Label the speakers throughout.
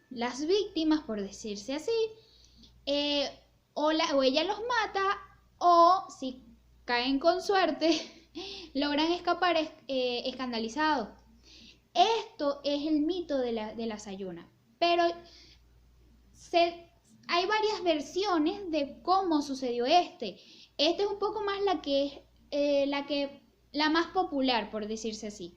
Speaker 1: las víctimas, por decirse así, o ella los mata, o si caen con suerte, logran escapar escandalizados. Esto es el mito de la Sayona, pero hay varias versiones de cómo sucedió este. Esta es un poco más la más popular, por decirse así.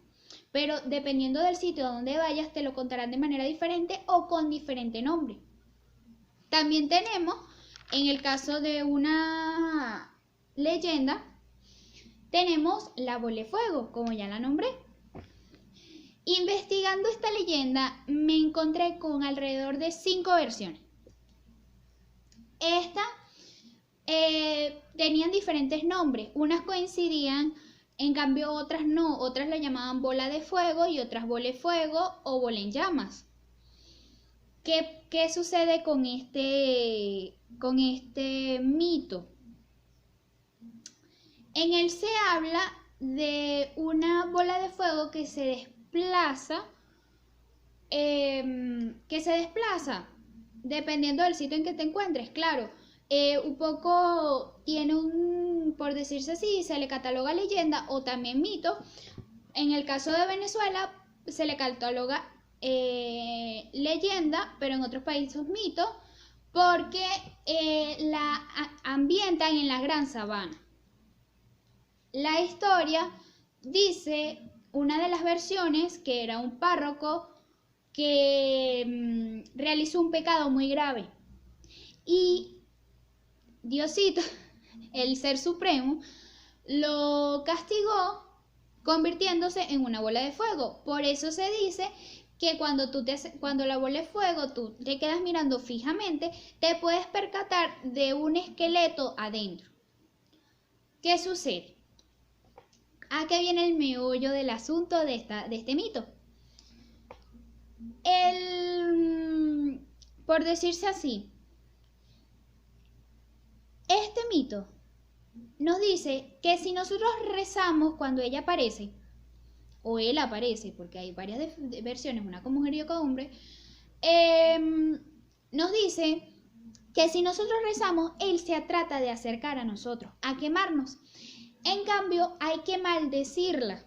Speaker 1: Pero dependiendo del sitio a donde vayas, te lo contarán de manera diferente o con diferente nombre. También tenemos, en el caso de una leyenda, tenemos la bola de fuego, como ya la nombré. Investigando esta leyenda, me encontré con alrededor de 5 versiones. Estas tenían diferentes nombres, unas coincidían, en cambio otras no, otras la llamaban bola de fuego y otras bola de fuego o bola en llamas. ¿Qué sucede con este mito? En él se habla de una bola de fuego que se desplaza, dependiendo del sitio en que te encuentres, claro. Un poco tiene por decirse así, se le cataloga leyenda o también mito. En el caso de Venezuela se le cataloga leyenda, pero en otros países mito, porque la ambientan en la gran sabana. La historia dice, una de las versiones, que era un párroco que realizó un pecado muy grave y Diosito, el ser supremo, lo castigó convirtiéndose en una bola de fuego. Por eso se dice que cuando la bola de fuego tú te quedas mirando fijamente, te puedes percatar de un esqueleto adentro. ¿Qué sucede? ¿A qué viene el meollo del asunto de este mito? Por decirse así, este mito nos dice que si nosotros rezamos cuando ella aparece, o él aparece, porque hay varias versiones, una con mujer y otra con hombre, nos dice que si nosotros rezamos, él se trata de acercar a nosotros, a quemarnos. En cambio, hay que maldecirla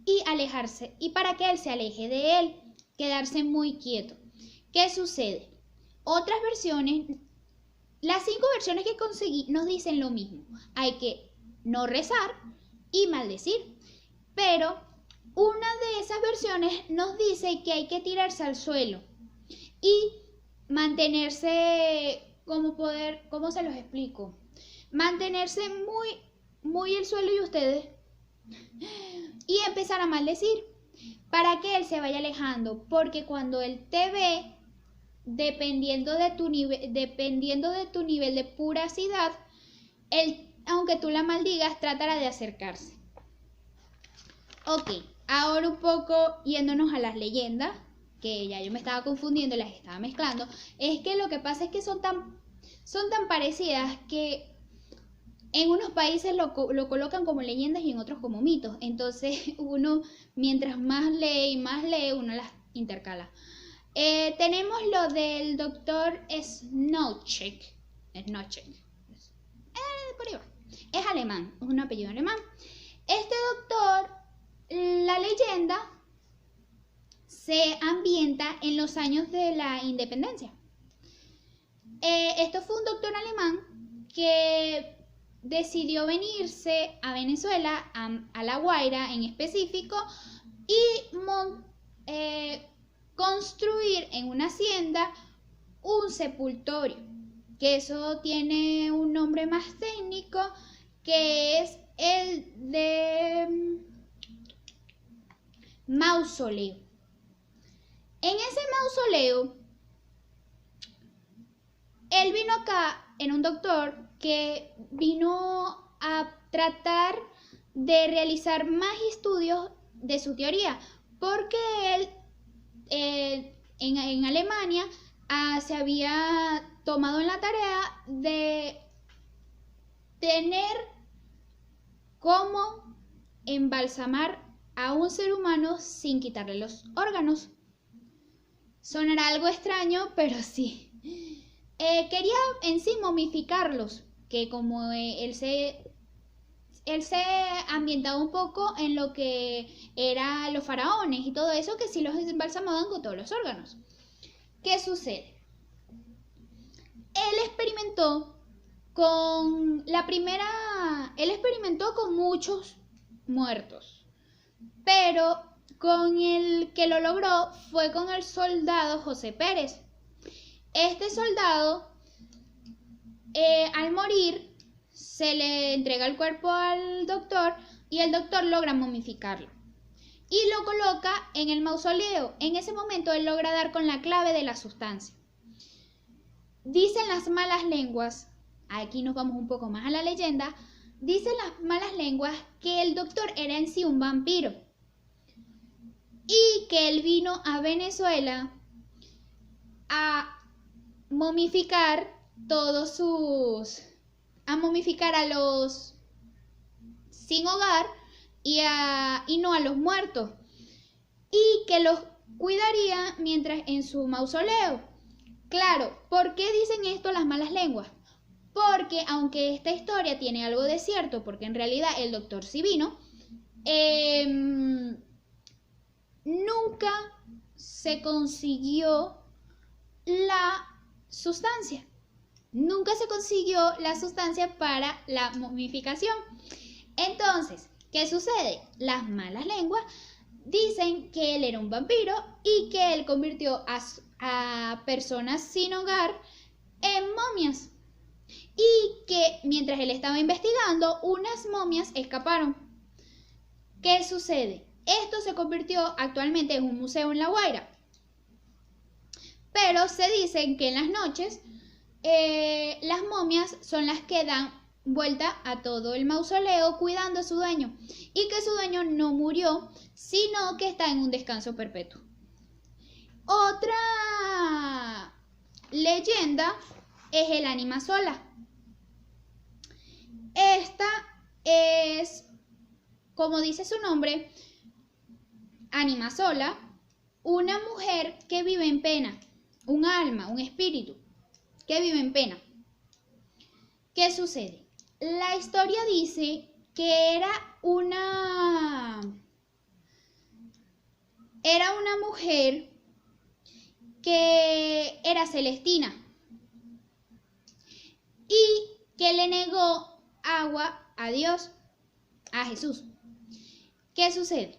Speaker 1: y alejarse, y para que él se aleje de él, quedarse muy quieto. ¿Qué sucede? Otras versiones, las 5 versiones que conseguí nos dicen lo mismo. Hay que no rezar y maldecir. Pero una de esas versiones nos dice que hay que tirarse al suelo y mantenerse, ¿cómo se los explico? Mantenerse muy el suelo y ustedes, y empezar a maldecir para que él se vaya alejando, porque cuando él te ve, dependiendo de tu nivel de puracidad, él, aunque tú la maldigas, tratará de acercarse. Ok, ahora un poco yéndonos a las leyendas, que ya yo me estaba confundiendo y las estaba mezclando. Es que lo que pasa es que son tan parecidas que en unos países lo colocan como leyendas y en otros como mitos. Entonces uno, mientras más lee, uno las intercala. Tenemos lo del doctor Snochek. Por ahí va. Es alemán, es un apellido alemán. Este doctor, la leyenda se ambienta en los años de la independencia. Esto fue un doctor alemán que decidió venirse a Venezuela, a La Guaira en específico, y construir en una hacienda un sepultorio, que eso tiene un nombre más técnico, que es el de mausoleo. En ese mausoleo, él vino acá en un doctor que vino a tratar de realizar más estudios de su teoría, porque él en Alemania se había tomado en la tarea de tener cómo embalsamar a un ser humano sin quitarle los órganos. Sonará algo extraño, pero sí. Quería en sí momificarlos, que como él se ambientaba un poco en lo que eran los faraones y todo eso, que sí los embalsamaban con todos los órganos. ¿Qué sucede? Él experimentó con muchos muertos, pero con el que lo logró fue con el soldado José Pérez. Este soldado, al morir, se le entrega el cuerpo al doctor y el doctor logra momificarlo y lo coloca en el mausoleo. En ese momento él logra dar con la clave de la sustancia. Dicen las malas lenguas, aquí nos vamos un poco más a la leyenda, dicen las malas lenguas que el doctor era en sí un vampiro y que él vino a Venezuela a momificar a momificar a los sin hogar y no a los muertos, y que los cuidaría mientras en su mausoleo. Claro, ¿por qué dicen esto las malas lenguas? Porque aunque esta historia tiene algo de cierto, porque en realidad el doctor sí vino, nunca se consiguió la sustancia. Nunca se consiguió la sustancia para la momificación. Entonces, ¿qué sucede? Las malas lenguas dicen que él era un vampiro y que él convirtió a personas sin hogar en momias. Y que mientras él estaba investigando, unas momias escaparon. ¿Qué sucede? Esto se convirtió actualmente en un museo en La Guaira. Pero se dicen que en las noches las momias son las que dan vuelta a todo el mausoleo cuidando a su dueño y que su dueño no murió, sino que está en un descanso perpetuo. Otra leyenda es el ánima sola. Esta es, como dice su nombre, ánima sola, una mujer que vive en pena, un alma, un espíritu que vive en pena. ¿Qué sucede? La historia dice que era una mujer que era celestina y que le negó agua a Dios, a Jesús. ¿Qué sucede?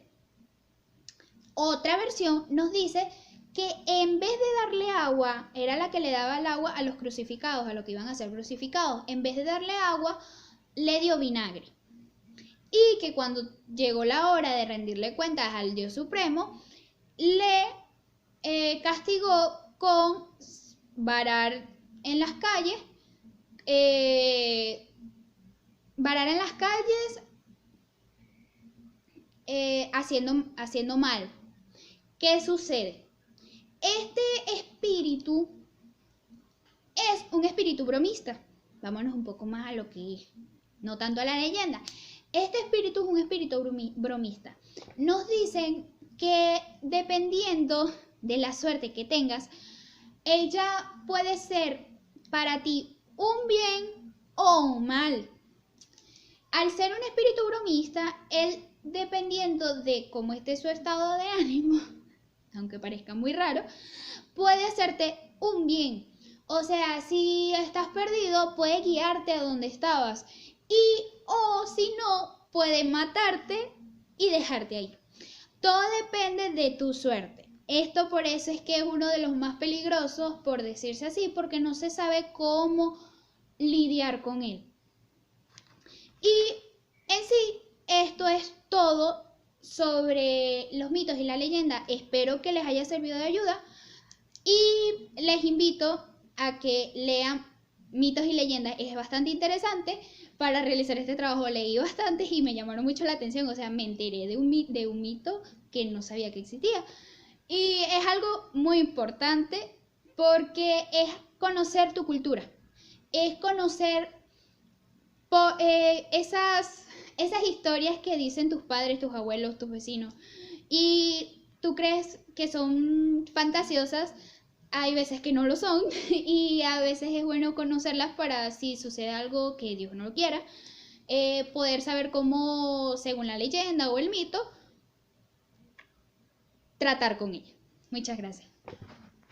Speaker 1: Otra versión nos dice que en vez de darle agua, era la que le daba el agua a los crucificados, a los que iban a ser crucificados. En vez de darle agua, le dio vinagre. Y que cuando llegó la hora de rendirle cuentas al Dios Supremo, le castigó con varar en las calles, haciendo mal. ¿Qué sucede? Este espíritu es un espíritu bromista. Vámonos un poco más a lo que es, no tanto a la leyenda. Este espíritu es un espíritu bromista. Nos dicen que dependiendo de la suerte que tengas, ella puede ser para ti un bien o un mal. Al ser un espíritu bromista, él, dependiendo de cómo esté su estado de ánimo, aunque parezca muy raro, puede hacerte un bien. O sea, si estás perdido, puede guiarte a donde estabas. O si no, puede matarte y dejarte ahí. Todo depende de tu suerte. Esto por eso es que es uno de los más peligrosos, por decirse así, porque no se sabe cómo lidiar con él. Y en sí, esto es todo sobre los mitos y la leyenda. Espero que les haya servido de ayuda y les invito a que lean mitos y leyendas. Es bastante interesante. Para realizar este trabajo leí bastante y me llamaron mucho la atención. O sea, me enteré de un mito que no sabía que existía. Y es algo muy importante porque es conocer tu cultura. Es conocer esas historias que dicen tus padres, tus abuelos, tus vecinos, y tú crees que son fantasiosas, hay veces que no lo son y a veces es bueno conocerlas para si sucede algo que Dios no lo quiera, poder saber cómo, según la leyenda o el mito, tratar con ella. Muchas gracias.